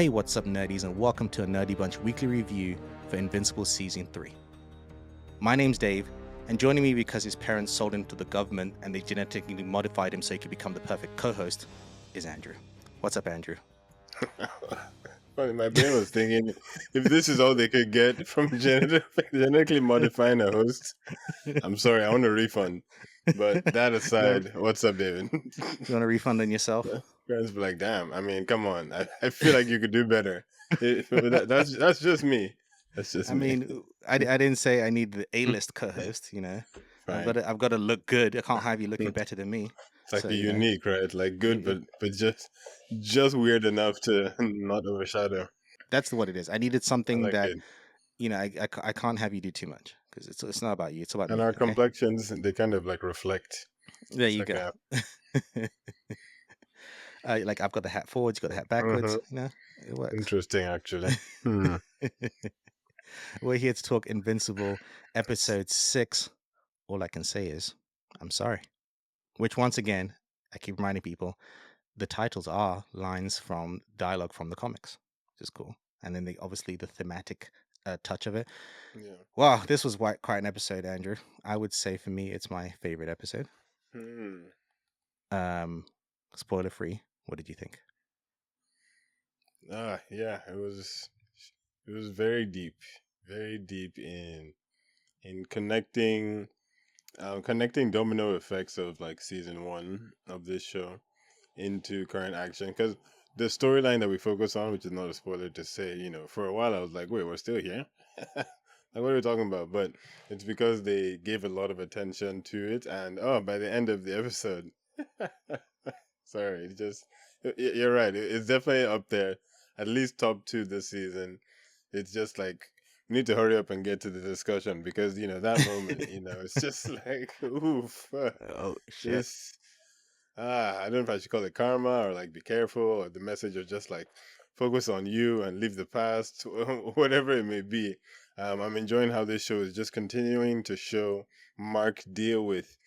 Hey, what's up, nerdies, and welcome to a Nerdy Bunch weekly review for Invincible Season 3. My name's Dave, and joining me because his parents sold him to the government and they genetically modified him so he could become the perfect co-host is Andrew. What's up, Andrew? Funny, my brain was thinking, if this is all they could get from genetically modifying a host, I'm sorry, I want a refund. But that aside, what's up, David? You want a refund on yourself? Parents be like, damn, I mean, come on. I feel like you could do better. That's just me. That's just I me. mean, I didn't say I need the A-list co-host, Fine. I've got to look good. I can't have you looking better than me. It's like So, a unique, right? Like good, y- but just weird enough to not overshadow. that's what it is. I needed I something like that, it. I can't have you do too much because it's not about you. It's about And me, our okay? complexions, they kind of like reflect. There It's you like go. a Like I've got the hat forwards, you got the hat backwards. It works. interesting, actually. Hmm. We're here to talk Invincible episode 6. All I can say is, I'm sorry. Which, once again, I keep reminding people, the titles are lines from dialogue from the comics, which is cool. And then obviously the thematic touch of it. Yeah. Wow, this was quite an episode, Andrew. I would say for me, it's my favorite episode. Hmm. Um, Spoiler free. What did you think? Yeah. It was very deep in connecting domino effects of like season one of this show into current action because the storyline that we focus on, which is not a spoiler to say, for a while I was like, wait, we're still here. Like, what are we talking about? But it's because they gave a lot of attention to it, and by the end of the episode, sorry, you're right. It's definitely up there, at least top two this season. It's just like we need to hurry up and get to the discussion because that moment, it's just like oof. Oh, shit. This I don't know if I should call it karma or like be careful or the message or just like focus on you and leave the past, whatever it may be. I'm enjoying how this show is just continuing to show Mark deal with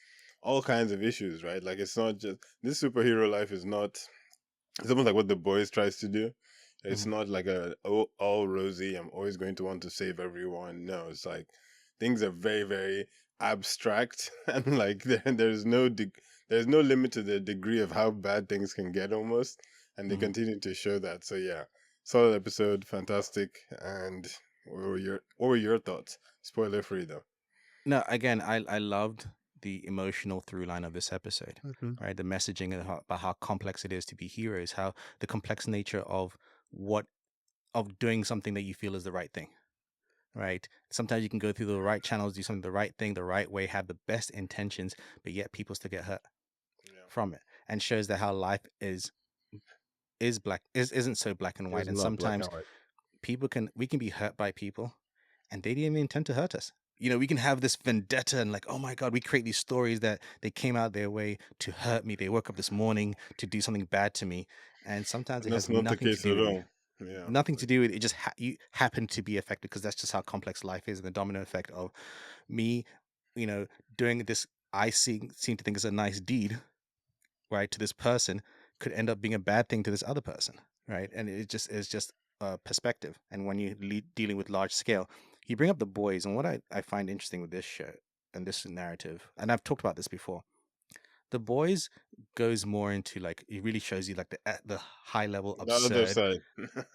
all kinds of issues, right? Like it's not just this superhero life is not it's almost like what the boys tries to do. It's Mhm. not like all rosy. I'm always going to want to save everyone. No, it's like things are very very abstract and like there's no limit to the degree of how bad things can get almost, and they Mhm. continue to show that. So yeah, solid episode, fantastic. And what were your thoughts? Spoiler free though. No, again, I loved the emotional through line of this episode, Hmm. right? The messaging about how complex it is to be heroes, how the complex nature of what of doing something that you feel is the right thing, right? Sometimes you can go through the right channels, do something the right thing, the right way, have the best intentions, but yet people still get hurt Yeah, from it, and shows that how life isn't so black and white, it's and not black sometimes and white. we can be hurt by people and they didn't even intend to hurt us. We can have this vendetta and like, oh my God, we create these stories that they came out their way to hurt me. They woke up this morning to do something bad to me. And sometimes And it has that's not the nothing to case do at with you. all. Yeah. Nothing to do with it. Just you happen to be affected because that's just how complex life is. And the domino effect of me, you know, doing this, I seem to think is a nice deed, right, to this person could end up being a bad thing to this other person, right? And it just is just perspective. And when you're dealing with large scale, you bring up the boys, and what I find interesting with this show and this narrative, and I've talked about this before, the boys goes more into like it really shows you like the high level The other absurd side.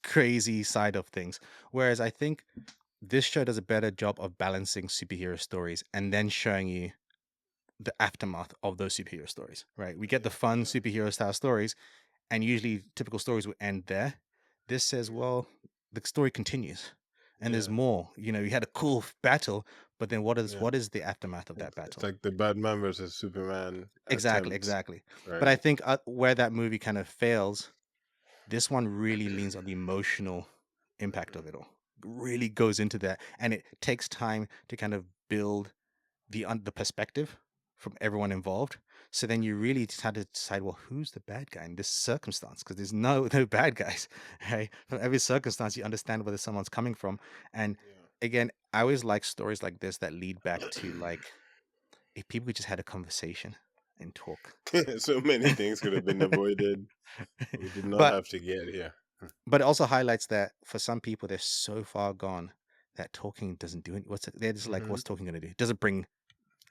crazy side of things, whereas I think this show does a better job of balancing superhero stories and then showing you the aftermath of those superhero stories, right? We get the fun Yeah. superhero style stories, and usually typical stories will end there. This says, Yeah. well, the story continues, and there's Yeah. more. You had a cool battle, but then Yeah. what is the aftermath of that It's battle? like the Batman versus Superman Exactly, attempt, exactly. But I right? think where that movie kind of fails, this one really leans on the emotional impact of it all. Really goes into that, and it takes time to kind of build the perspective from everyone involved. So then you really just had to decide, well, who's the bad guy in this circumstance? Because there's no bad guys. Right? From every circumstance, you understand where someone's coming from. And again, I always like stories like this that lead back to like if people just had a conversation and talk. Yeah. So many things could have been avoided. We did not But have to get here. But it also highlights that for some people, they're so far gone that talking doesn't do it. They're just like, Hmm. what's talking gonna do? It doesn't bring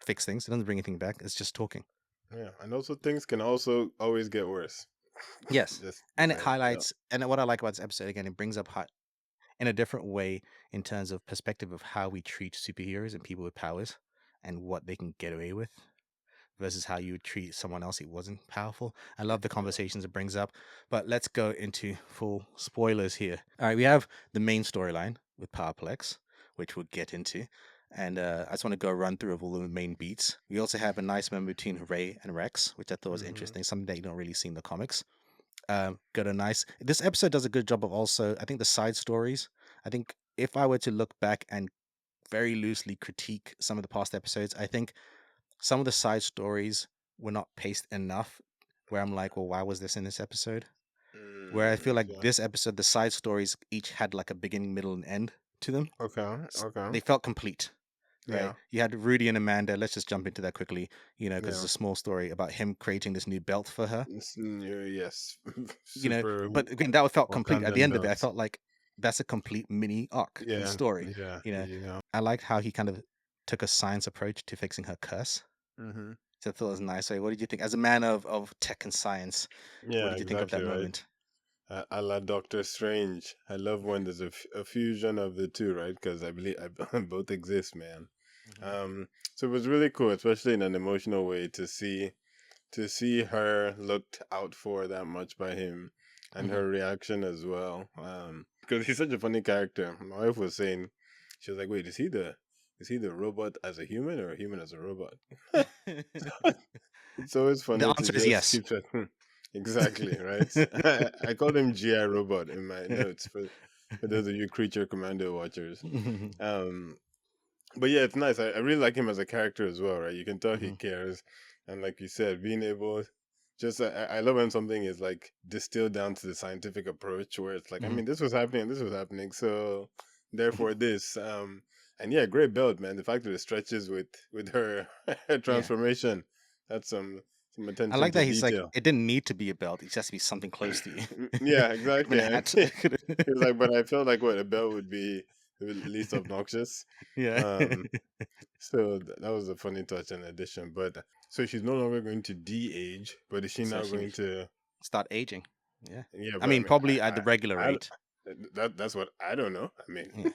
fix things. It doesn't bring anything back. It's just talking. Yeah, and also things can also always get worse. Yes, Just and it saying. Yeah. highlights. And what I like about this episode again, it brings up in a different way in terms of perspective of how we treat superheroes and people with powers and what they can get away with versus how you would treat someone else who wasn't powerful. I love the Yeah. conversations it brings up, but let's go into full spoilers here. All right, we have the main storyline with Powerplex, which we'll get into. And I just want to go run through of all the main beats. We also have a nice moment between Ray and Rex, which I thought was Hmm. interesting, something that you don't really see in the comics. Got a nice. This episode does a good job of also, I think, the side stories. I think if I were to look back and very loosely critique some of the past episodes, I think some of the side stories were not paced enough. Where I'm like, well, why was this in this episode? Where I feel like Okay. this episode, the side stories each had like a beginning, middle, and end to them. Okay. Okay. They felt complete, right? Yeah. You had Rudy and Amanda. Let's just jump into that quickly, because it's Yeah. a small story about him creating this new belt for her. Yes. you know, Super but again, that felt complete. At the Wakandan end of it, I belts. felt like that's a complete mini arc in the Yeah. story. Yeah. You know, Yeah. I liked how he kind of took a science approach to fixing her curse. Hmm. So I thought it was nice. So what did you think, as a man of tech and science? What Yeah. did you think of that Exactly. Right. moment? A la Doctor Strange. I love when there's a fusion of the two, right? Because I believe both exist, man. Hmm. Um, so it was really cool, especially in an emotional way, to see her looked out for that much by him, and Hmm. her reaction as well. Because he's such a funny character. My wife was saying, she was like, "Wait, is he the robot as a human or a human as a robot?" It's always The funny to answer is just yes. keep that. Exactly, right? I called him GI Robot in my notes for those of you creature commando watchers. Hmm. Um, but yeah, it's nice. I really like him as a character as well, right? You can tell he Hmm. cares, and like you said, being able, just I love when something is like distilled down to the scientific approach, where it's like, I Hmm. mean, this was happening, so therefore this. And yeah, great belt, man. The fact that it stretches with her her Yeah. transformation, that's some I attention like to that he's like, detail. it didn't need to be a belt. It just has to be something close to you. Yeah, Could have been exactly. a hat. He was like, but I felt like what a belt would be the least obnoxious. Yeah. Um, so that was a funny touch and addition. But so she's no longer going to de-age, but is she So now she going to? start aging. Yeah. Yeah, I but I mean, mean, probably at the regular I rate. that's what I don't know. I mean,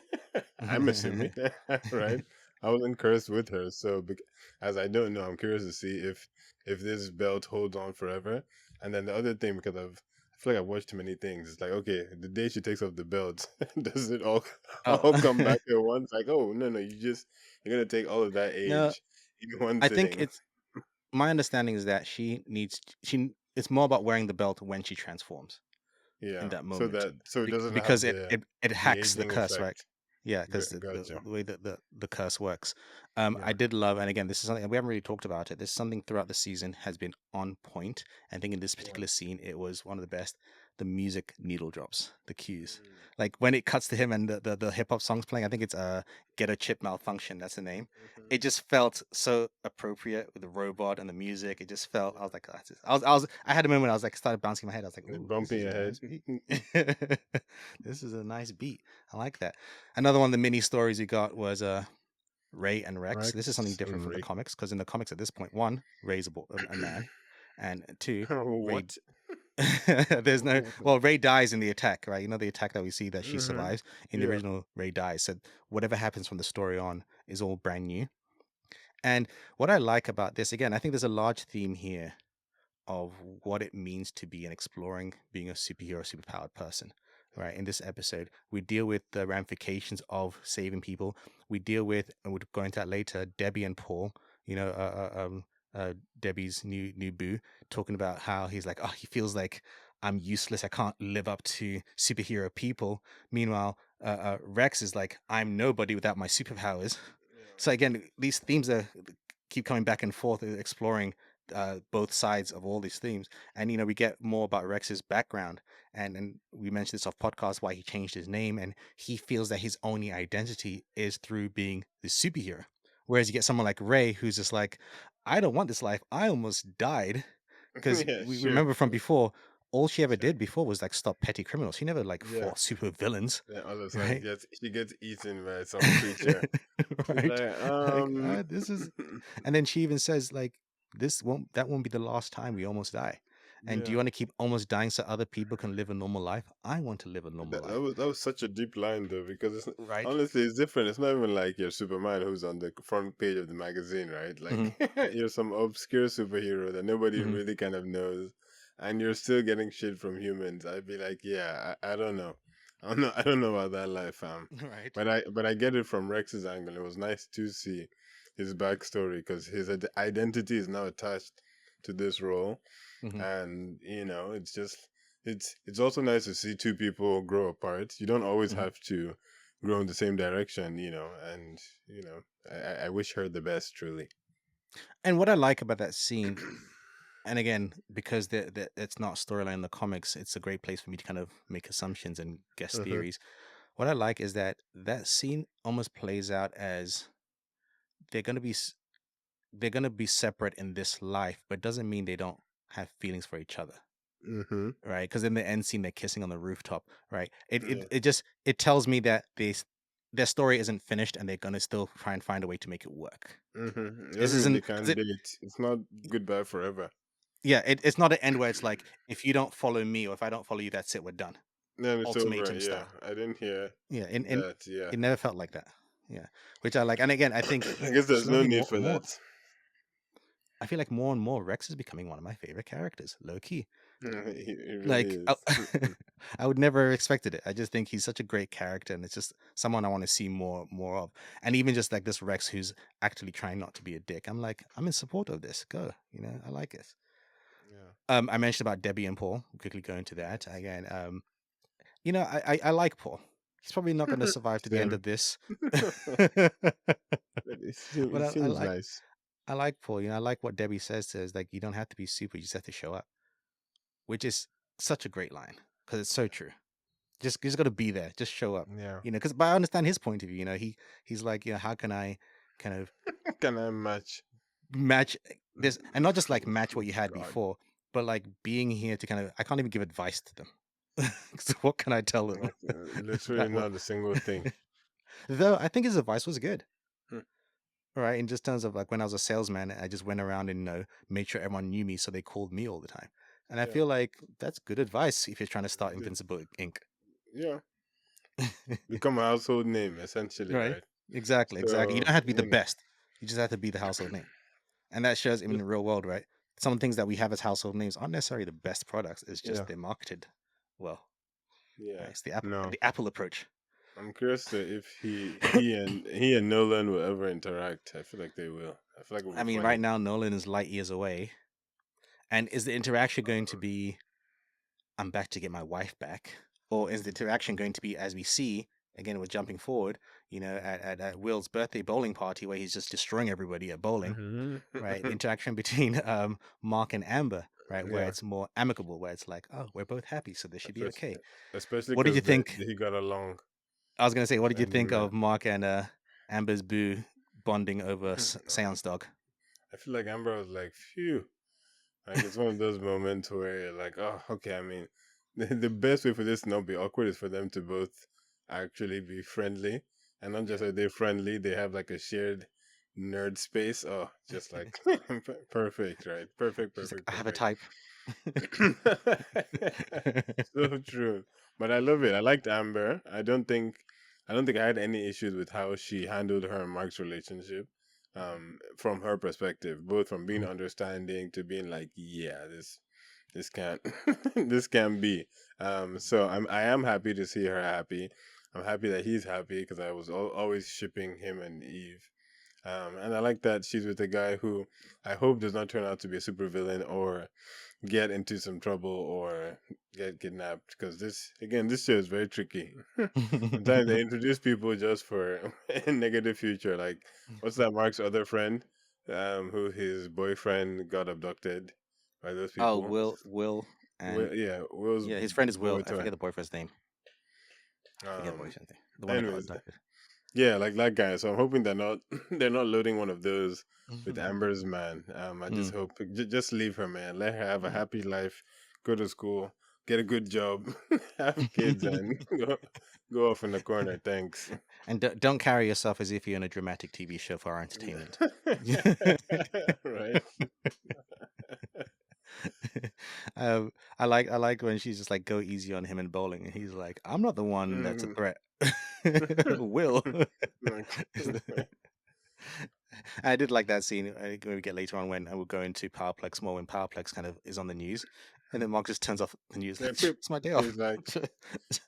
I'm Yeah. assuming, right? I wasn't cursed with her, so as I don't know, I'm curious to see if this belt holds on forever. And then the other thing, because I feel like I've watched too many things. It's like, okay, the day she takes off the belt, does it all Oh. all come back at once? Like, oh no, no, you're gonna take all of that No, age in one I think sitting. it's my understanding is that it's more about wearing the belt when she transforms in Yeah, that moment, so it doesn't because have it the hacks the aging curse, right? effect. Yeah, because Gotcha. the way that the curse works. I Yeah. did love, and again, this is something we haven't really talked about it. This is something throughout the season has been on point. I think in this Yeah. particular scene, it was one of the best. The music needle drops, the cues, Mm. like when it cuts to him and the hip hop songs playing. I think it's "Get a Chip Malfunction." That's the name. Mhm. It just felt so appropriate with the robot and the music. It just felt. I was Yeah. like, "Ah, I had a moment. I was like, started bouncing my head. I was like, "Ooh, this Bumping is a ahead. nice beat." This is a nice beat. I like that. Another one of the mini stories we got was Ray and Rex. This is something Rex different and from the Rick. comics because in the comics at this point, one, Ray's a man, and two, Ray. What? There's no Ray dies in the attack, right? You know the attack that we see that she Hmm. survives in the Yeah. original. Ray dies, so whatever happens from the story on is all brand new. And what I like about this, again, I think there's a large theme here of what it means to be an exploring, being a superhero, superpowered person. Right. In this episode, we deal with the ramifications of saving people. We deal with, and we'll go into that later, Debbie and Paul. You know, Debbie's new boo, talking about how he's like, oh, he feels like I'm useless. I can't live up to superhero people. Meanwhile, Rex is like, I'm nobody without my superpowers. Yeah. So again, these themes are keep coming back and forth, exploring both sides of all these themes. And we get more about Rex's background, and we mentioned this off podcast why he changed his name, and he feels that his only identity is through being the superhero. Whereas you get someone like Ray, who's just like, I don't want this life. I almost died because Yeah. we Sure. remember from before. all she ever So, did before was like stop petty criminals. She never like yeah. fought super villains, Then all of a sudden, right? she gets eaten by some creature. She's Right? like, Like, this is, and then she even says like, that won't be the last time we almost die. And do you yeah. want to keep almost dying so other people can live a normal life? I want to live a normal life, That was such a deep line though, because right? honestly it's different. It's not even like you're Superman who's on the front page of the magazine, right? Hmm. Like you're some obscure superhero that nobody Hmm. really kind of knows, and you're still getting shit from humans. I'd be like, yeah, I don't know, I don't know about that life, fam. Right. But I get it from Rex's angle. It was nice to see his backstory because his identity is now attached to this role, Hmm. and it's just it's also nice to see two people grow apart. You don't always Hmm. have to grow in the same direction, and I wish her the best, truly. And what I like about that scene, and again, because it's not storyline in the comics, it's a great place for me to kind of make assumptions and guess Hmm. theories. What I like is that that scene almost plays out as they're gonna be they're gonna be separate in this life, but doesn't mean they don't have feelings for each other, Hmm. right? Because in the end scene, they're kissing on the rooftop, right? Yeah. It tells me that their story isn't finished, and they're gonna still try and find a way to make it work. Hmm. It This doesn't mean they isn't because can't date. It's not goodbye forever. yeah, it's not an end where it's like if you don't follow me or if I don't follow you, that's it, we're done, Then it's over. ultimatum Yeah, style. I didn't hear Yeah, and that. Yeah. it never felt like that. Yeah, which I like. And again, I think I guess there's no slowly need more for that. I feel like more and more Rex is becoming one of my favorite characters, low key. It really Like I, is. I would never have expected it. I just think he's such a great character, and it's just someone I want to see more of. And even just like this Rex who's actually trying not to be a dick. I'm like, I'm in support of this. Go, I like it. Yeah. I mentioned about Debbie and Paul. Quickly go into that again. I like Paul. He's probably not going to survive to the end Same. of this, It but seems nice. I like Paul. I like what Debbie says like you don't have to be super, you just have to show up, which is such a great line because it's so true. Just got to be there, just show up. Yeah. Because but I understand his point of view. He's like, how can I kind of Can I match? match this, and not just like match what you had God. before, but like being here to kind of, I can't even give advice to them. So what can I tell them Like, literally that will not a single thing. though I think his advice was good. Hmm. Right, in just terms of like when I was a salesman, I just went around and made sure everyone knew me, so they called me all the time. And I Yeah. feel like that's good advice if you're trying to start The- Invincible Inc. Yeah. Become a household name, essentially, Right? right? Exactly, exactly. You So, don't have to be the best. You just have to be the household name, and that shows even in just, the real world, right? Some things that we have as household names aren't necessarily the best products. It's just yeah. they're marketed well. Right? Yeah. It's No. the Apple approach. I'm curious to if he and Nolan will ever interact. I feel like they will. I feel like it'll I be mean, right funny. now Nolan is light years away, and is the interaction going to be I'm back to get my wife back? Or is the interaction going to be, as we see, again, we're jumping forward, at Will's birthday bowling party where he's just destroying everybody at bowling, Hmm. right? The interaction between Mark and Amber, right? Where Yeah. it's more amicable, where it's like, oh, we're both happy, so this should be Especially, okay. especially What did you because think? he got along I was going to say, what did you and think of Mark and Amber's boo bonding over I Seance Dog? feel like Amber was like, phew. Like it's one of those moments where you're like, oh, okay. I mean, the best way for this to not be awkward is for them to both actually be friendly, and not just are they friendly, they have like a shared nerd space. Oh, just like perfect, right? Perfect, She's like, perfect, I have a perfect. type. So true. But I love it. I liked Amber. I don't think I had any issues with how she handled her and Mark's relationship. From her perspective, both from being understanding to being like, yeah, this can't this can't be. So I am happy to see her happy. I'm happy that he's happy because I was always shipping him and Eve. And I like that she's with a guy who I hope does not turn out to be a supervillain or get into some trouble or get kidnapped, because this show is very tricky. Sometimes they introduce people just for a negative future. Like, what's that Mark's other friend, who his boyfriend got abducted by those Oh, people? Will, and Will, yeah, Will's yeah, his friend is Will. boy I forget toy. the boyfriend's name. I forget the Um. boyfriend's name. The one that got Anyways, abducted. yeah, like that guy. So I'm hoping they're not they're not loading one of those with Amber's man. I just Mm, hope just leave her, man. Let her have a mm, happy life, go to school. get a good job, have kids, and go off in the corner. Thanks. And don't carry yourself as if you're in a dramatic TV show for our entertainment. Right. I like when she's just like go easy on him in bowling, and he's like, I'm not the one that's a Mm. threat. Will. Like, Is the- I did like that scene. I think when we get later on when I will go into Powerplex more when Powerplex kind of is on the news, and then Mark just turns off the news yeah, like it's my day off. he's like,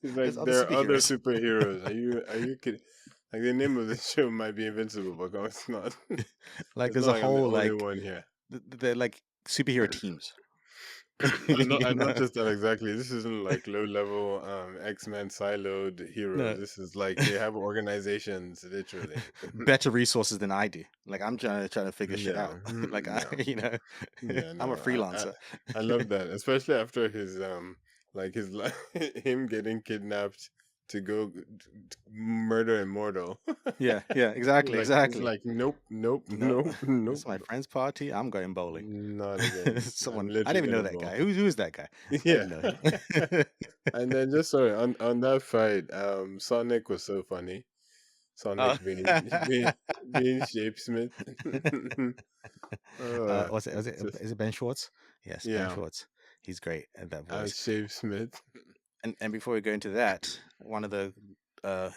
There's other there are other superheroes. superheroes. Are you kidding? Like the name of the show might be Invincible, but no, it's not. Like It's there's not a like I'm the whole only like one here. they're like superhero teams. I'm not you know, just that exactly. This isn't like low level X-Men siloed heroes. no, This is like they have organizations literally. better resources than I do. Like I'm trying to figure shit Yeah, out. Like I, yeah, yeah. I'm a No, freelancer. I love that, especially after his like his him getting kidnapped to go murder Immortal. Yeah, yeah, exactly, He's exactly. like, nope, nope, No, nope, this nope, is my friend's party. I'm going bowling. not again. I'm Someone I literally didn't even know gonna that bowl. guy. Who is that guy? I Yeah. didn't know him. And then just sorry on that fight, Sonic was so funny. Oh. Sonic being Shapesmith. Just Is it Ben Schwartz? Yes, Ben yeah, Schwartz. He's great at that as voice. Shapesmith. And before we go into that, one of the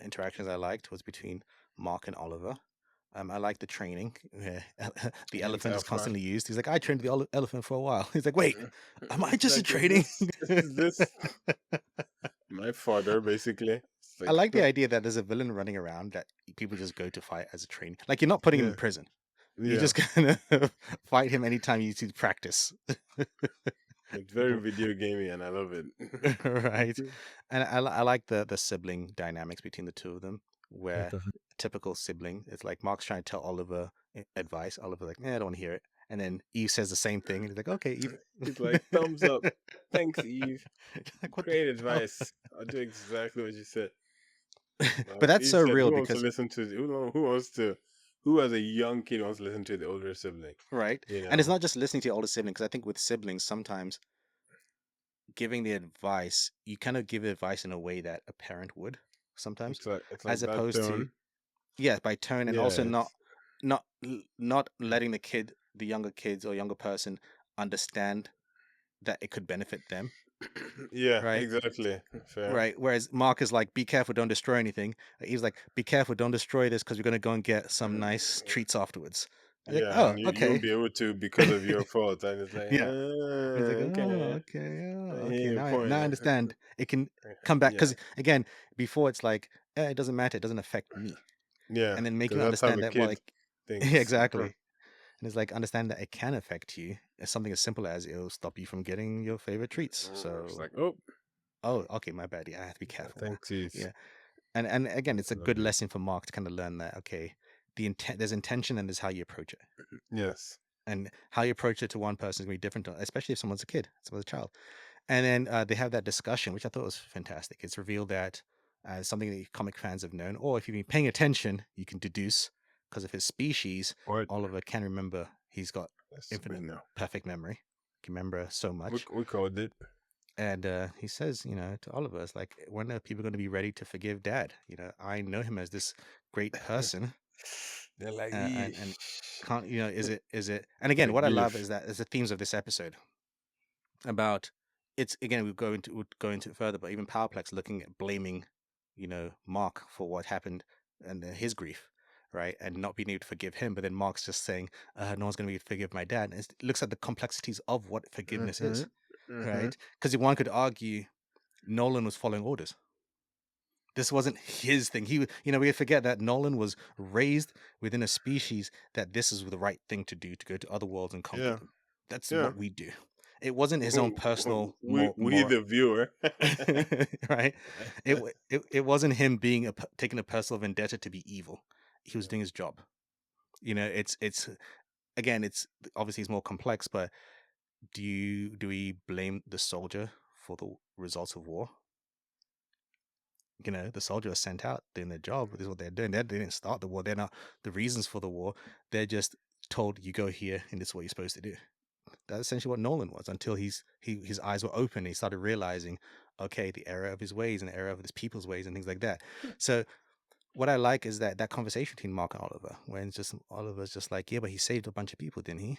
interactions I liked was between Mark and Oliver. I like the training where the Against elephant is Alpha. constantly used. He's like, I trained the elephant for a while. He's like, wait, am I It's just a like, training? is this my father basically? It's I like, like the idea that there's a villain running around that people just go to fight as a training. Like you're not putting him in yeah, prison. You yeah. just kind of fight him anytime you need to practice. It's very video gamey, and I love it. Right. And I like the sibling dynamics between the two of them, Yeah, where definitely. a typical sibling, it's like Mark's trying to tell Oliver advice. Oliver's like, I don't want to hear it. And then Eve says the same thing, and he's like, okay, Eve. He's like, thumbs up. Thanks, Eve. Like, what the Great hell? advice. I'll do exactly what you said. But that's Eve so said, real "Who wants to because, listen to? Who wants to? Who as a young kid wants to listen to the older sibling? right. You And it's know, not just listening to your older sibling, because I think with siblings, sometimes giving the advice, you kind of give advice in a way that a parent would sometimes, it's like as that opposed to, tone. yeah, by tone, and also Yeah, not it's not letting the younger kids or younger person understand that it could benefit them, yeah, right? exactly. Fair. Right. Whereas Mark is like, be careful, don't destroy anything. He's like, be careful, don't destroy this because we're gonna go and get some nice treats afterwards. I'm like, Yeah, oh, and you won't okay. be able to because of your fault. And it's like, Yeah. And he's like, okay, I oh, hear okay. your Now I point. understand. It can come back Yeah, because again, before it's like, it doesn't matter, it doesn't affect me. yeah, And then making because you that's how understand the that, well, kid like, thinks. exactly. And it's like understand that it can affect you. It's something as simple as it'll stop you from getting your favorite treats. It's So, like, oh, oh, okay, my bad. Yeah, I have to be careful now. thanks, Eve. Yeah, and again, it's I a love good it. lesson for Mark to kind of learn that okay, there's intention and there's how you approach it, Yes. and how you approach it to one person is going to be different, especially if someone's a kid, someone's a child. And then they have that discussion, which I thought was fantastic. It's revealed that something that comic fans have known, or if you've been paying attention, you can deduce because of his species. What? Oliver can remember. He's got Yes, we infinite know. perfect memory. Can remember so much. We called it. And he says, to Oliver, it's like, when are people going to be ready to forgive Dad? I know him as this great person, They're like, and yeesh. can't is it? And again, The what I love grief. is that is the themes of this episode about it's again we'll go into it further, but even Powerplex looking at blaming, Mark for what happened and his grief, right, and not being able to forgive him, but then Mark's just saying, no one's going to be able to forgive my dad. And it looks at the complexities of what forgiveness Mm-hmm. is, Mm-hmm. right? Because one could argue Nolan was following orders. This wasn't his thing. We forget that Nolan was raised within a species that this is the right thing to do to go to other worlds and conquer Yeah. them. That's Yeah. what we do. It wasn't his own personal We the viewer. right. It wasn't him taking a personal vendetta to be evil. He was doing his job. It's again, it's obviously it's more complex, but do we blame the soldier for the results of war? The soldier was sent out doing their job. This is what they're doing. They didn't start the war. They're not the reasons for the war. They're just told, you go here and this is what you're supposed to do. That's essentially what Nolan was until his eyes were open and he started realizing, okay, the error of his ways and the error of his people's ways and things like that. So what I like is that conversation between Mark and Oliver, when it's just Oliver's just like, yeah, but he saved a bunch of people, didn't he?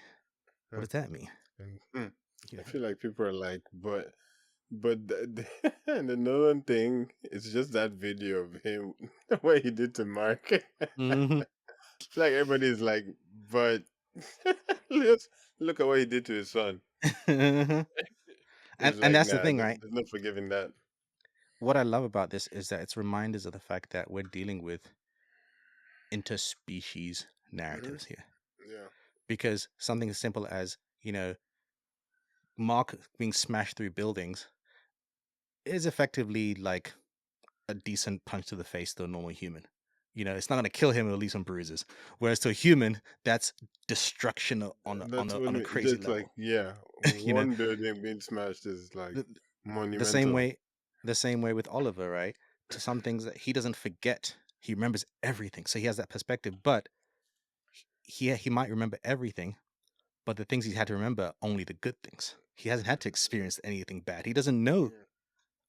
What Huh. does that mean? And, You I know? feel like people are like, but and the Nolan thing, it's just that video of him, what he did to Mark. Hmm. It's like everybody's like, but let's look at what he did to his son. and It's and like, that's the nah, thing, right? there's no forgiving that. What I love about this is that it's reminders of the fact that we're dealing with interspecies Hmm. narratives here. Yeah. Because something as simple as, Mark being smashed through buildings is effectively like a decent punch to the face to a normal human. It's not going to kill him; it'll leave some bruises. Whereas to a human, that's destruction That's what I on a mean. crazy Just like, level. yeah, you know, one building being smashed is like the, the same monumental. way, with Oliver, right? To some things that he doesn't forget, he remembers everything, so he has that perspective. But he might remember everything, but the things he's had to remember are only the good things. He hasn't had to experience anything bad. He doesn't know Yeah.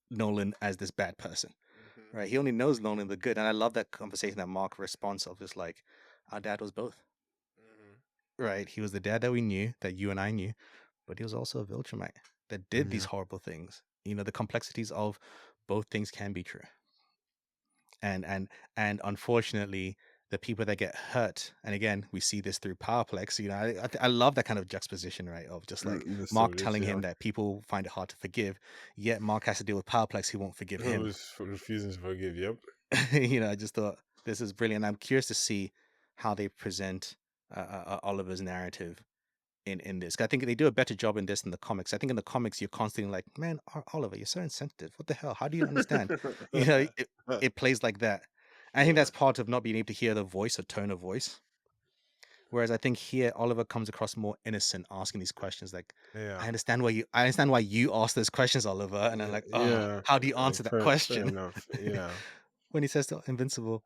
Nolan as this bad person, Hmm. right? He only knows Nolan the good. And I love that conversation that Mark response of just like, our dad was both, right? He was the dad that we knew, that you and I knew, but he was also a Viltrumite that did these Yeah. horrible things. The complexities of both things can be true. And unfortunately, the people that get hurt, and again, we see this through Powerplex. I love that kind of juxtaposition, right? Of just like The Mark stories, telling him yeah. that people find it hard to forgive, yet Mark has to deal with Powerplex who won't forgive Who him. was refusing to forgive? Yep. I just thought this is brilliant. I'm curious to see how they present Oliver's narrative in this. 'Cause I think they do a better job in this than the comics. I think in the comics you're constantly like, man, Oliver, you're so insensitive. What the hell? How do you understand? It plays like that. And I think Yeah. that's part of not being able to hear the voice or tone of voice. Whereas I think here Oliver comes across more innocent, asking these questions like, Yeah. I understand why you ask those questions, Oliver. And I'm like, oh, Yeah. how do you Like answer that fair question? enough. Yeah. When he says to Invincible,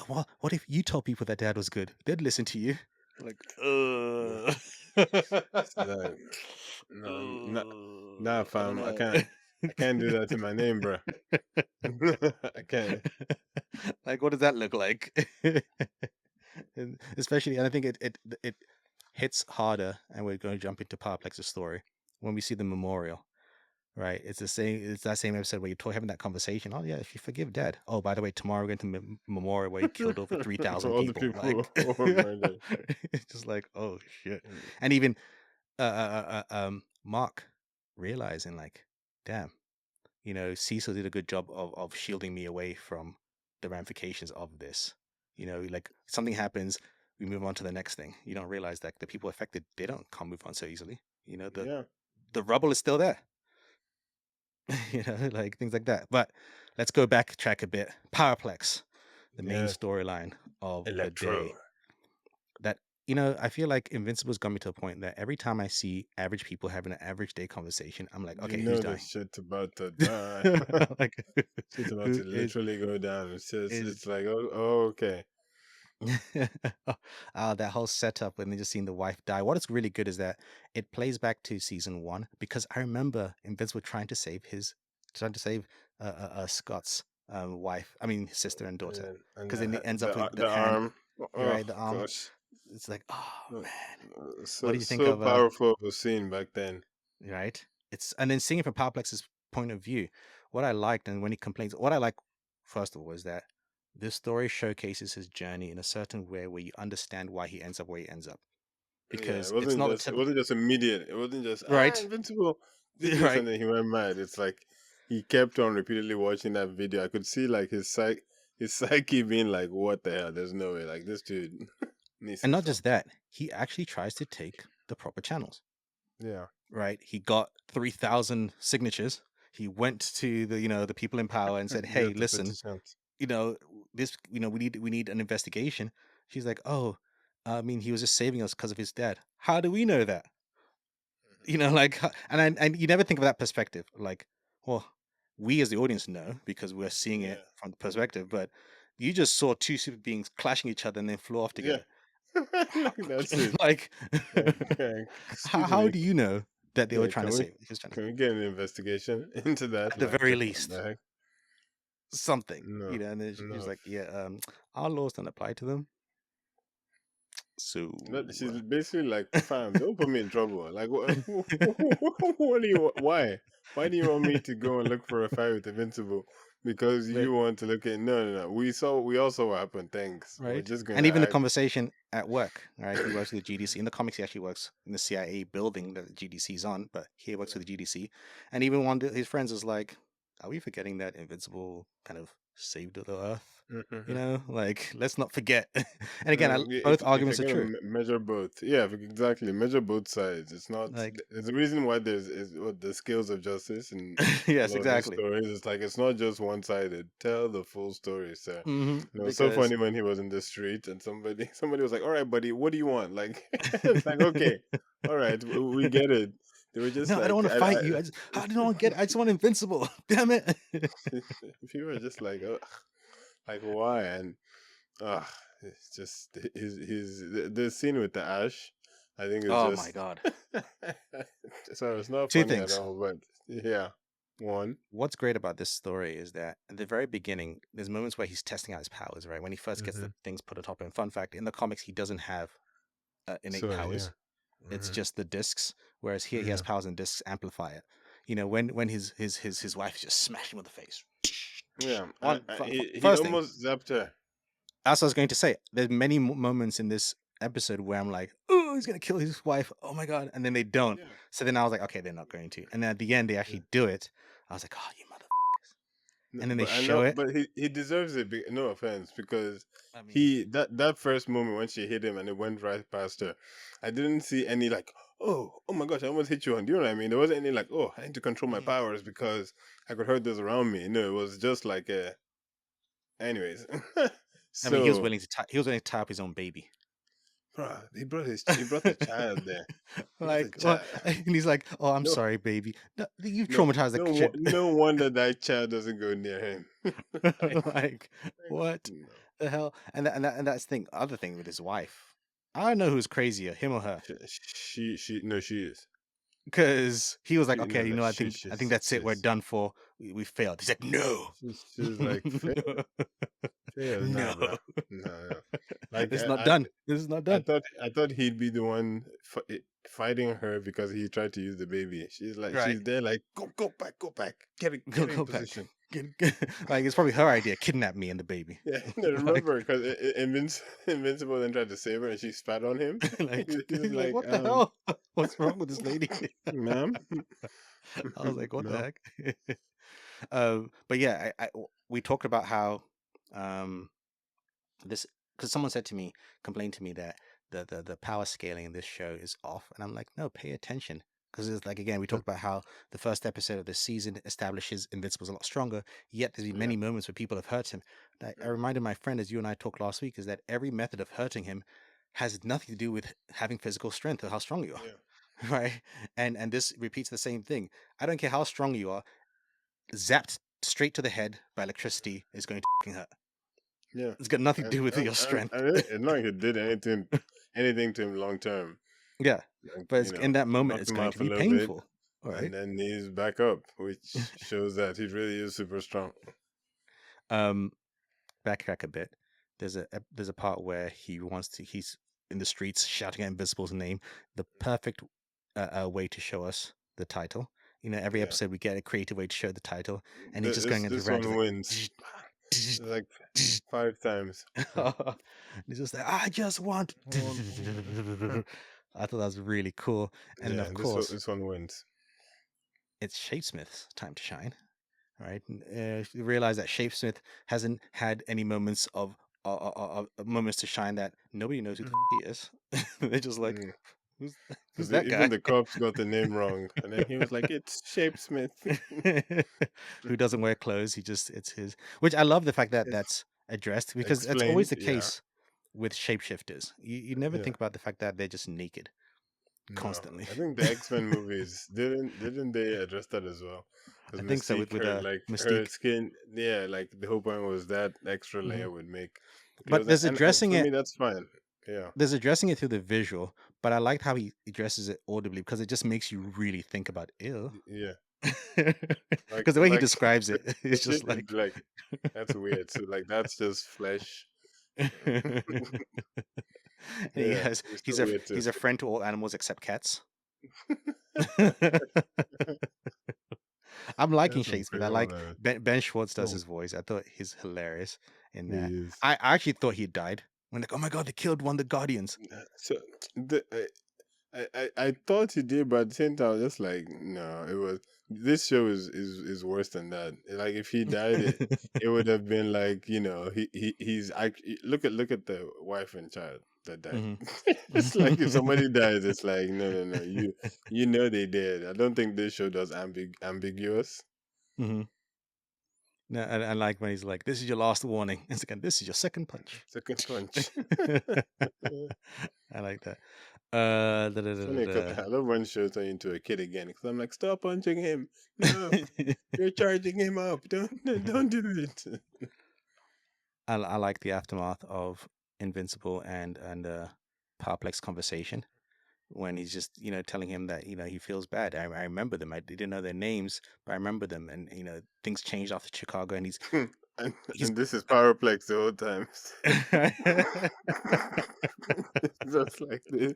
what if you told people that dad was good? They'd listen to you. Like, It's like, no, not, nah, I don't fam. know. I can't do that to my name, bro. I can't. Like, what does that look like? And especially, and I think it hits harder, and we're going to jump into Powerplex's story when we see the memorial. Right, it's the same. It's that same episode where you're having that conversation. Oh yeah, if you forgive Dad. Oh, by the way, tomorrow we're going to memorial where he killed over 3,000 All the people. people Like, were murdered. it's just like, oh shit. Mm. And even Mark realizing like, damn, Cecil did a good job of shielding me away from the ramifications of this. Like something happens, we move on to the next thing. You don't realize that the people affected, they don't can't move on so easily. Yeah. The rubble is still there. Like things like that. But let's go backtrack a bit. Powerplex, the main Yeah. storyline of the day. Electro. That I feel like Invincible's got me to a point that every time I see average people having an average day conversation, I'm like, You okay, who's know the dying? shit's about to die. Like, Shit's about who to is literally go down. is It's like, okay. that whole setup and then just seeing the wife die. What is really good is that it plays back to season one because I remember Invincible trying to save Scott's wife. I mean, his sister and daughter, And because then it ends up with the the hand, arm. Oh right? The arm. gosh. It's like, oh Uh, man, what So do you think so of powerful of a scene back then. right? It's and then seeing it from Powerplex's point of view, what I liked and when he complains, what I like first of all is that this story showcases his journey in a certain way where you understand why he ends up where he ends up. Yeah, Because it's not the it typical wasn't just immediate. It wasn't just right, Invincible did this right, and then he went mad. It's like he kept on repeatedly watching that video. I could see like his psyche being like, "What the hell? There's no way. Like this dude needs and to not stop." just that, he actually tries to take the proper channels. Yeah, Right, he got 3,000 signatures. He went to the people in power and said, get "Hey, the listen, petitions. this we need an investigation." She's like, "Oh, I mean, he was just saving us because of his dad." How do we know that? Like, and you never think of that perspective. Like, well, we as the audience know because we're seeing it Yeah, from the perspective, but you just saw two super beings clashing each other and then flew off yeah. together. Like, that's it. Like, Excuse how me. do you know that they were Yeah, trying to save? He was trying to can we get an investigation into that? at the Like, very what least the heck? something, No, and then she was no. like, "Yeah, our laws don't apply to them." So, She's basically like, fam, don't put me in trouble. Like, what? What do you? Why? Why do you want me to go and look for a fight with Invincible? Because but you want to look at? No, no, no. We all saw what happened. Thanks. We're right, just and gonna even the act. conversation at work, right? He works with the GDC. In the comics, he actually works in the CIA building that the GDC's on, but he works Yeah. with the GDC. And even one of his friends was like, "Are we forgetting that Invincible kind of saved the Earth? Like let's not forget." And again, both If you're arguments are gonna true. measure both, yeah, exactly, measure both sides. It's not. Like, There's a reason why there's is what the scales of justice in a yes, lot of these exactly. stories. It's like it's not just one sided. Tell the full story, sir. It was so Because funny when he was in the street and somebody was like, "All right, buddy, what do you want?" Like, it's like, okay, all right, we get it. They were just no, I don't like, want to fight you. I don't get it. I just want Invincible. Damn it. people were just like, ugh, like why? And it's just the scene with the ash. I think is Oh my just god. so it's not Two funny at things. all. But yeah, one, What's great about this story is that at the very beginning, there's moments where he's testing out his powers, right? When he first gets mm-hmm. the things put atop him. Fun fact: in the comics, he doesn't have innate So yeah, powers. It's mm-hmm. just the discs. Whereas here, he has Yeah, powers, and discs amplify it. When his wife is just smashing him with the face. yeah. He First thing, almost zapped her. as I was going to say, there's many moments in this episode where I'm like, oh, he's gonna kill his wife. Oh my god! And then they don't. Yeah. So then I was like, okay, they're not going to. And then at the end, they Yeah. actually do it. I was like, oh, you mother. No, And then they but I show know, it. but he deserves it. No offense, because I mean, that first moment when she hit him and it went right past her, I didn't see any like, oh my gosh, I almost hit you on. Do you know what I mean? There wasn't any like, oh, I need to control my mhm. powers because I could hurt those around me. No, it was just like, anyways. I mean, he was So, willing to tie up his own baby. bruh, he brought the child there. He brought the Like, well, child. and he's like, "Oh, I'm No, sorry, baby. No, you've no, traumatized the kid." no wonder that child doesn't go near him. like, Like, like, what no. the hell? And that's the thing. Other thing with his wife, I don't know who's crazier, him or her. No, she is. Because he was like, She "Okay, no, no, I think that's it. We're she's done for. We failed." He's like, "No, she's like fail, nah, no, bro, no, no. Like this is not done. This is not done." I thought he'd be the one fighting her because he tried to use the baby. Right. She's there, like go back, Go get in go back. position. Like it's probably her idea. Kidnap me and the baby. Yeah, no, Like, remember because Invincible then tried to save her and she spat on him. He was he's like, like, what the hell? What's wrong with this lady? ma'am, I was like, what the no, heck? But yeah, we talked about how um, this because someone said to me, complained to me that the power scaling in this show is off, and I'm like, no, pay attention. Because it's like again, we talked about how the first episode of this season establishes Invincible's a lot stronger. Yet there's been yeah, many moments where people have hurt him. I yeah, reminded my friend, as you and I talked last week, is that every method of hurting him has nothing to do with having physical strength or how strong you are, yeah, right? And this repeats the same thing. I don't care how strong you are, zapped straight to the head by electricity is going to fucking hurt. yeah. It's got nothing to do with your I strength. it's not like it did anything to him long term. Yeah, Like, but in that moment, knocked it's him going to off a be little bit, painful. All and right. then he's back up, which shows that he really is super strong. um, Backtrack a bit. There's a part where he's in the streets shouting at Invincible's name. The perfect way to show us the title. Every Yeah, episode we get a creative way to show the title, and he's just going into this rant. He's one like, wins like 5 times. he's just like, I just want. I thought that was really cool, and then Yeah, of course this one wins. it's Shapesmith's time to shine. Right? You realize that Shapesmith hasn't had any moments of moments to shine that nobody knows who the Mhm. he is. They're just like, Mm. who's who's Because that even guy? the cops got the name wrong, and then he was like, "It's Shapesmith." Who doesn't wear clothes? It's his. Which I love the fact that It's that's addressed because that's always explained. the Yeah, case with shapeshifters. You never yeah. think about the fact that they're just naked No, constantly. I think the X-Men movies didn't they address that as well? Because I think so Mystique, with her like her Mystique. skin, yeah, like the whole point was that extra Hmm. layer would make But clothes, there's and addressing for it. me that's fine. Yeah. There's addressing it through the visual, but I liked how he addresses it audibly because it just makes you really think about ew. Yeah. Because the way he Like describes it, the it's shit just is like like that's weird. So like that's just flesh. and he Yeah, has it's so weird to he's a think. friend to all animals except cats. I'm liking That's some Shakespeare. I crazy like one. Ben Schwartz does Oh, his voice. I thought he's hilarious in he that. is. I actually thought he died when like, oh my god, they killed one of the Guardians. So the, I thought he did, but at the same time, I was just like, no, it was this show is worse than that. Like if he died, it would have been like he's look at the wife and child that died. Hmm. It's like if somebody dies, it's like no you know they did. I don't think this show does ambiguous. Hmm. No, and like when he's like, "This is your last warning," it's again, "This is your second punch." Second punch. I like that. Da, da, It's da, funny because da, I love when shows turn into a kid again. Because I'm like, stop punching him. No, da. you're charging him up. Don't do it. I like the aftermath of Invincible and Powerplex conversation when he's just telling him that he feels bad. I remember them. I didn't know their names, but I remember them, and things changed after Chicago, and he's And this is Powerplex the whole time. Just like this,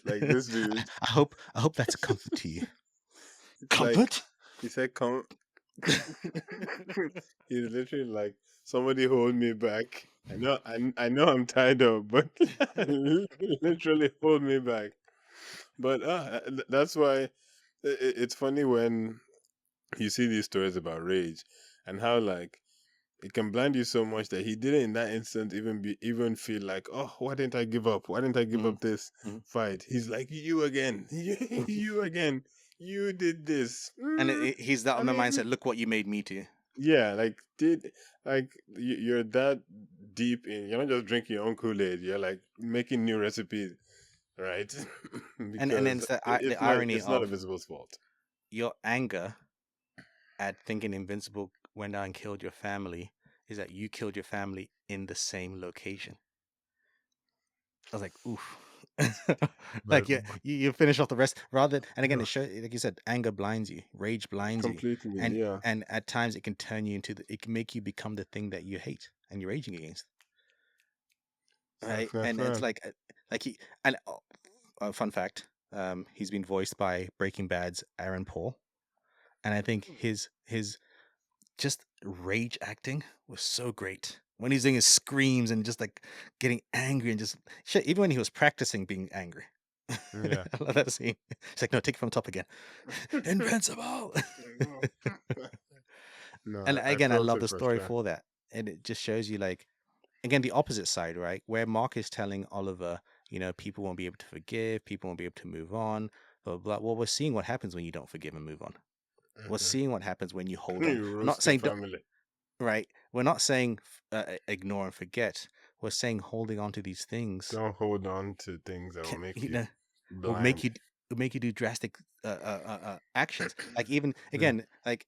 like this dude. I hope that's a comfort to you. It's like Comfort. he said, "Come." He's literally like, "Somebody hold me back." I know, I'm tied up, but literally hold me back. But that's why it's funny when you see these stories about rage and how like it can blind you so much that he didn't in that instant even feel like, oh, why didn't I give up? Why didn't I give Mhm, up this mhm. fight? He's like, you again, you again, you did this. And he's that I on the mindset. mean, Look what you made me do. yeah, like you're that deep in. You're not just drinking your own Kool Aid. You're like making new recipes, right? And then Because it's the it's not irony it's not of Invisible's fault. your anger at thinking Invincible went out and killed your family is that you killed your family in the same location. I was like, oof. But Like you finish off the rest rather than, and again it shows, like you said, anger blinds you, rage blinds you, completely, and yeah. and at times it can turn you into it can make you become the thing that you hate and you're raging against, right? That's And it's right. like he and fun fact, he's been voiced by Breaking Bad's Aaron Paul, and I think his just rage acting was so great when he's doing his screams and just like getting angry and just shit. Even when he was practicing being angry, I Yeah. love that scene. He's like, "No, take it from the top again." Invincible. No, And I again, I felt love it the for story sure. for that, and it just shows you like again the opposite side, right? Where Mark is telling Oliver, people won't be able to forgive, people won't be able to move on, blah blah. Well, we're seeing what happens when you don't forgive and move on. We're Hmm. seeing what happens when you hold on. You I'm not roast your saying family. right. We're not saying ignore and forget. We're saying holding on to these things Don't hold on to things that will can, make you will make blind. you do drastic actions. Like even Yeah. again, like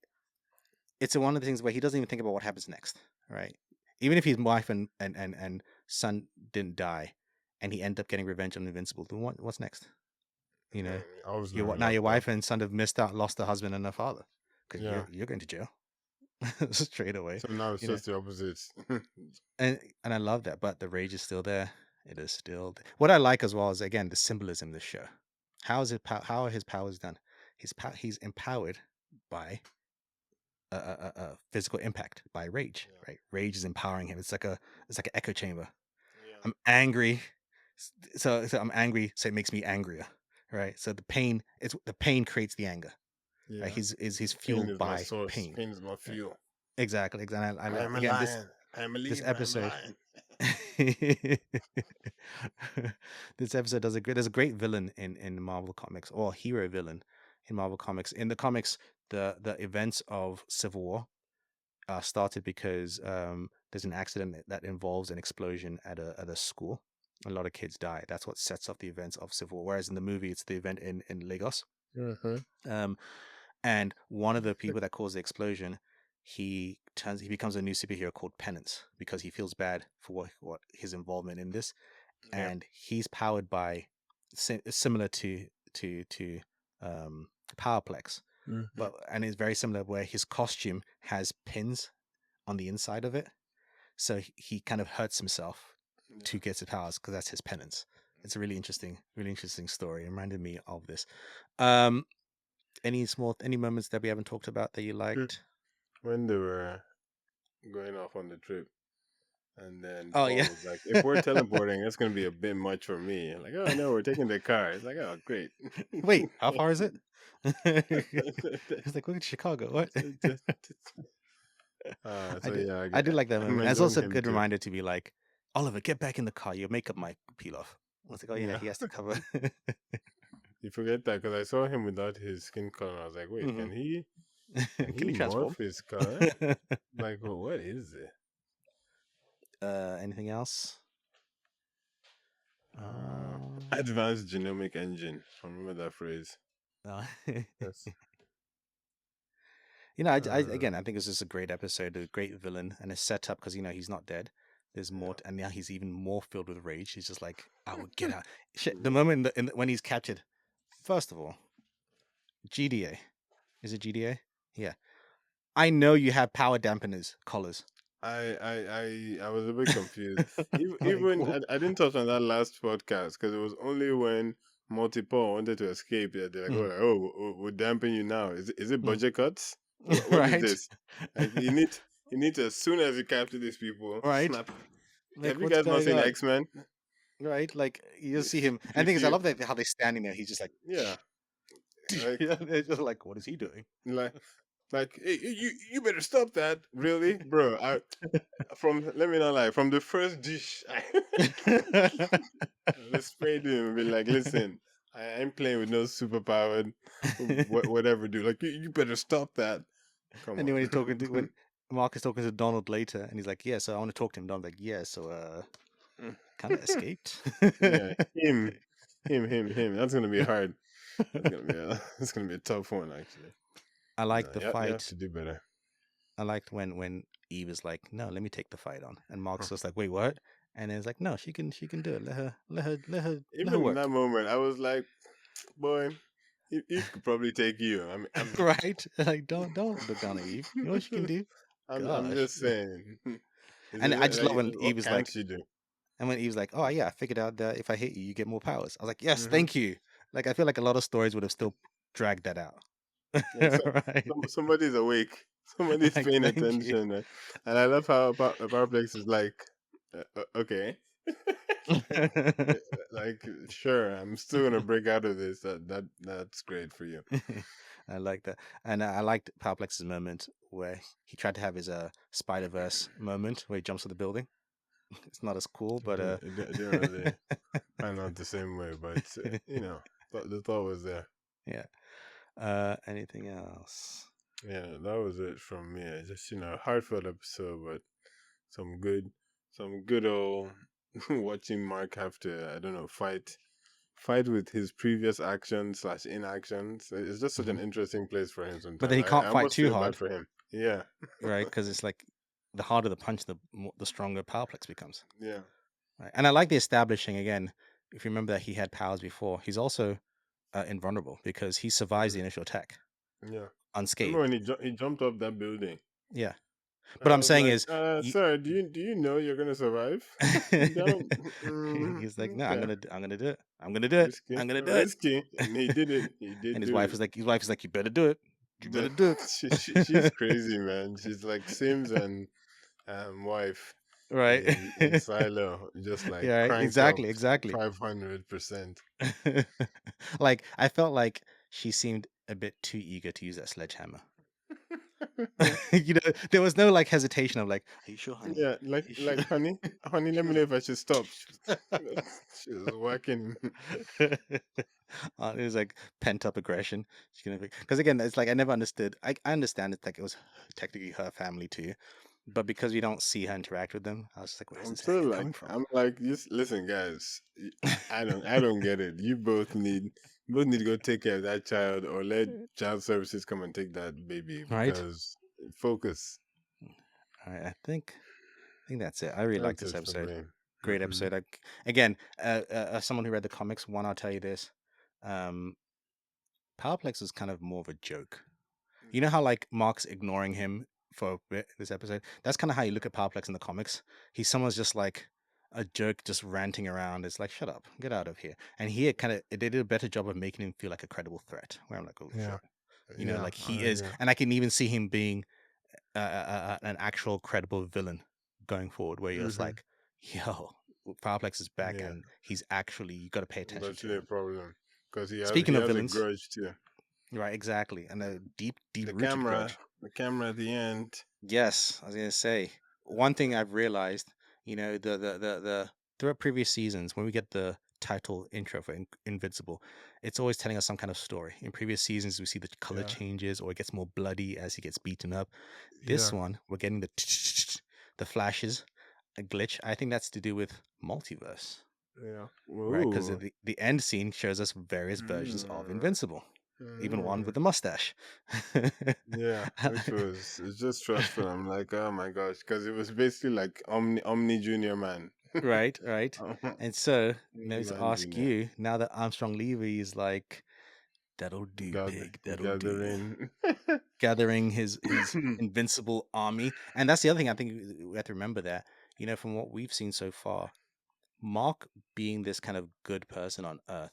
it's one of the things where he doesn't even think about what happens next, right? Even if his wife and son didn't die, and he ended up getting revenge on Invincible, then what's next? You know, Obviously, your we now your locked up. wife and son have missed out, lost their husband and their father, because Yeah. you're going to jail straight away. So now it's You know, just the opposite. and I love that, but the rage is still there. It is still what I like as well is again the symbolism of the show. How is it? How are his powers done? He's empowered by physical impact by rage. Yeah. Right, rage is empowering him. It's like an echo chamber. Yeah. I'm angry, so I'm angry, so it makes me angrier. Right, so the pain creates the anger. Right, Yeah. he's Pain fueled is my by source. pain. Pain is my Right. fuel. Exactly, exactly. I am a Again lion. I am a this leader. I am a episode lion. this episode there's a great villain in Marvel Comics or hero villain in Marvel Comics. In the comics, the events of Civil War started because there's an accident that involves an explosion at a school. A lot of kids die. That's what sets off the events of Civil War. Whereas in the movie, it's the event in Lagos. Uh-huh. Um, and one of the people that caused the explosion, he becomes a new superhero called Penance because he feels bad for what his involvement in this, Yeah. and he's powered by similar to um, Powerplex, Hmm. but and it's very similar where his costume has pins on the inside of it, so he kind of hurts himself to Yeah. get his powers because that's his penance. It's a really interesting story. It reminded me of this. Um, any moments that we haven't talked about that you Hmm. liked? When they were going off on the trip, and then Oh yeah. Paul was like, "If we're teleporting, that's going to be a bit much for me." Like, "Oh no, we're taking the car." It's like, "Oh, great." Wait, how far is it? It's like, look at Chicago. What? I So did. yeah, I did like that I'm moment. And it's enjoying also a him good too. reminder to be like, Oliver, get back in the car. Your makeup might peel off. I was like, oh yeah, Yeah, he has to cover. you forget that because I saw him without his skin color. And I was like, "Wait, Hmm. can he Can he transform? morph his color? Like, well, what is it?" Anything else? Uh, Um, Advanced genomic engine. I remember that phrase. no. Yes. Again, Uh, I think it's just a great episode, a great villain, and it's set up because he's not dead. There's more, yeah. and now he's even more filled with rage. He's just like, I will get out. Shit, the moment when he's captured. First of all, GDA. Is it GDA? Yeah. I know you have power dampeners collars. I was a bit confused. Like, Even I didn't touch on that last podcast because it was only when multiple wanted to escape that they're like, mhm, we'll dampen you now. Is it mhm. budget cuts? What is Right, this? Like you need to, as soon as you capture these people, right. snap. Like, Have you what's guys not going seen on? X-Men? Right, like you just see If him. And the if thing is, I you love that how they're standing there. He's just like, yeah, like they're just like, what is he doing? like hey, you better stop that, really, bro. Let me not lie, from the first dish, they sprayed him and be like, listen, I ain't playing with no superpowered whatever, dude. Like, you better stop that. Come And then when he's talking to when on. Mark is talking to Donald later, and he's like, yeah, so I want to talk to him. Donald's like, yeah, so kind of escaped. Yeah, him. That's gonna be hard. That's gonna be a tough one, actually. I like No, the you have fight. to do better. I liked when Eve is like, "No, let me take the fight on," and Mark's just like, "Wait, what?" And then it's like, "No, she can do it. Let her Even in that work." moment, I was like, boy, Eve could probably take you. Right? Like, don't look down at Eve. You know what she can do? I'm Gosh. just saying. And I just love Like, when Eve what is can like, she do? and when Eve's like, "Oh yeah, I figured out that if I hit you, you get more powers." I was like, "Yes, Hmm. thank you." Like, I feel like a lot of stories would have still dragged that out. Like, Right? somebody's awake, somebody's Like, paying thank you. attention, and I love how Powerplex is like, okay, like sure, I'm still gonna break out of this. That's great for you. I like that, and I liked Powerplex's moment where he tried to have his Spider Verse moment where he jumps to the building. It's not as cool, but It didn't really pan out the same way, but the thought was there. yeah. Anything else? Yeah, that was it from me. Just heartfelt episode, but some good, some good old watching Mark have to, I don't know, fight with his previous actions slash inactions. It's just such Hmm. an interesting place for him But then sometimes. he I can't fight almost too feel bad hard, for him. Yeah. right? Because it's like the harder the punch, the stronger Powerplex becomes. Yeah. Right? And I like the establishing again. If you remember that he had powers before, he's also invulnerable because he survives the Mhm. initial attack Yeah. Remember unscathed. when he jumped up that building? Yeah. But I I'm was saying like, is, you, sir, do you know you're gonna survive? You don't. he's like, no, Okay. I'm gonna do it. I'm gonna do it. Risky, I'm gonna do it. risky, and he did it. He And did his do wife it. is like, you better do it. You better do She's it. crazy, man. She's like Sims and wife Right. in Silo, just like Yeah, right. cranked up Exactly. 500%. Like I felt like she seemed a bit too eager to use that sledgehammer. There was no like hesitation of like, are you sure, honey? Yeah, Are like you sure? like honey, let me know if I should stop. She was whacking. It was like pent up aggression. She's gonna because again, it's like I never understood. I understand it's like it was technically her family too, but because we don't see her interact with them, I was just like, where's I'm this still anger like, coming from? I'm like, just listen, guys. I don't get it. You both need to go take care of that child, or let child services come and take that baby Right. because focus. All right. I think that's it. I really like That's this it for episode. me. Great episode. Again, as someone who read the comics, one, I'll tell you this: um, Powerplex is kind of more of a joke. You know how like Mark's ignoring him for a bit this episode? That's kind of how you look at Powerplex in the comics. He's someone's just like a jerk just ranting around. It's like, shut up, get out of here. And here kind of they did a better job of making him feel like a credible threat. Where I'm like, oh Yeah, shit. You know, yeah, like he I is, agree. and I can even see him being an actual credible villain going forward, where you're just Hmm. like, yo, Powerplex is back, Yeah, and he's actually you got to pay it's attention to actually a him. problem because he Speaking of has a villains, grudge too. right? Exactly, and a deep, The deep-rooted camera, grudge. the camera at the end. Yes, I was gonna say one thing I've realized, you know, the throughout previous seasons when we get the title intro for Invincible, it's always telling us some kind of story. In previous seasons, we see the color Yeah, changes or it gets more bloody as he gets beaten up. This yeah, one, we're getting the the flashes, a glitch. I think that's to do with multiverse, yeah. right? Because Ooh. the end scene shows us various versions of Mm, Invincible, even one mm. with the mustache. Yeah, which was it's just stressful. I'm like, oh my gosh, because it was basically like Omni Junior Man. Right, right. And so, Omni now to Man ask Junior. you, now that Armstrong Levy is like, that'll do, pig, that'll do, Gathering. gathering his invincible army. And that's the other thing I think we have to remember that, you know, from what we've seen so far, Mark being this kind of good person on Earth,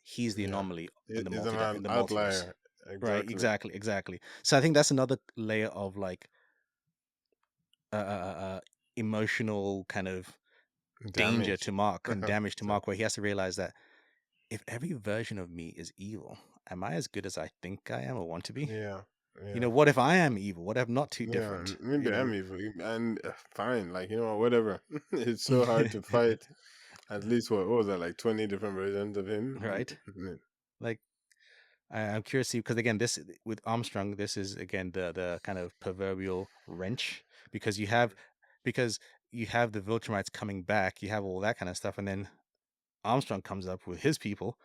he's the Yeah, anomaly in it the is an in the multiverse. outlier. Right, Exactly. exactly, exactly. So I think that's another layer of like emotional kind of danger Damage. to Mark and damage to Mark, where he Exactly. has to realize that if every version of me is evil, am I as good as I think I am or want to be? Yeah, You know, yeah. what if I am evil? What if I'm not too Yeah, different? maybe You I'm know, evil, and fine, like whatever. It's so hard to fight. At least what was that, like 20 different versions of him? right? Like, I'm curious because again, this with Armstrong, this is again the kind of proverbial wrench because because you have the Viltrumites coming back, you have all that kind of stuff, and then Armstrong comes up with his people.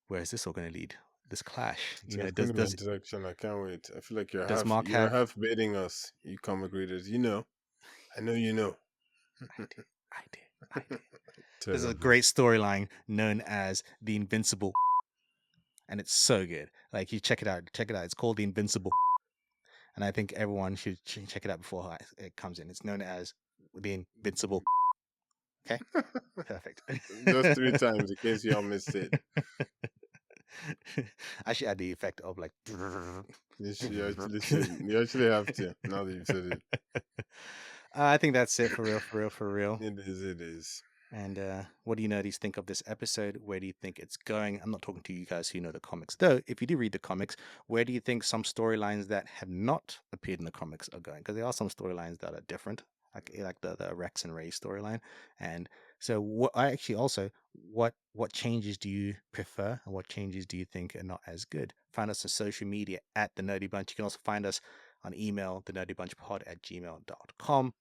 Where is this all going to lead? This clash, you know, There's going to be a direction. I can't wait. I feel like does Mark you're have? half baiting us, you comic readers. You know, I know you know. I do, I do, I do. There's a Terribly. great storyline known as the Invincible, and it's so good. Like you check it out, check it out. It's called the Invincible, and I think everyone should check it out before it comes in. It's known as the Invincible. Okay, perfect. Just three times in case y'all missed it. I should add the effect of like. You actually should. You actually have to. Now that you've said it, I think that's it for real, for real, for real. it is. It is. And what do you nerdies think of this episode? Where do you think it's going? I'm not talking to you guys who know the comics, though. If you do read the comics, where do you think some storylines that have not appeared in the comics are going? Because there are some storylines that are different, like the Rex and Ray storyline. And so, I actually also what changes do you prefer, and what changes do you think are not as good? Find us on social media at the Nerdy Bunch. You can also find us on email, the nerdybunchpod@gmail.com.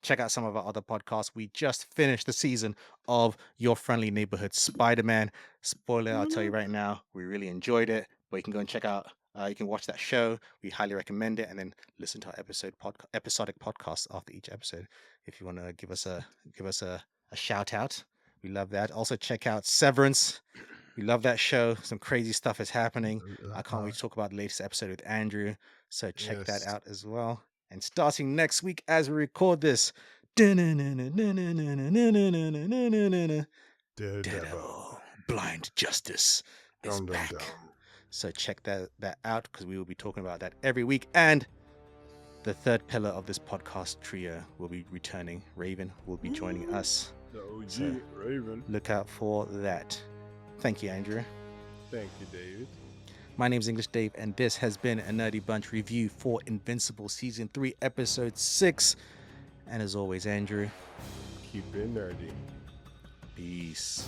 Check out some of our other podcasts. We just finished the season of Your Friendly Neighborhood Spider-Man. Spoiler, I'll tell you right now, we really enjoyed it. But you can go and check out, you can watch that show. We highly recommend it, and then listen to our episodic podcasts after each episode. If you want to give us a shout out, we love that. Also check out Severance. We love that show. Some crazy stuff is happening. I can't wait to talk about the latest episode with Andrew. So check that Yes. out as well. And starting next week as we record this, Daredevil. Daredevil, Blind Justice is Dum dum back. dum. So check that out because we will be talking about that every week. And the third pillar of this podcast trio will be returning. Raven will be joining us. The So OG Raven. look out for that. Thank you, Andrew. Thank you, David. My name is English Dave, and this has been a Nerdy Bunch review for Invincible Season 3, Episode 6. And as always, Andrew, Keep it nerdy. peace.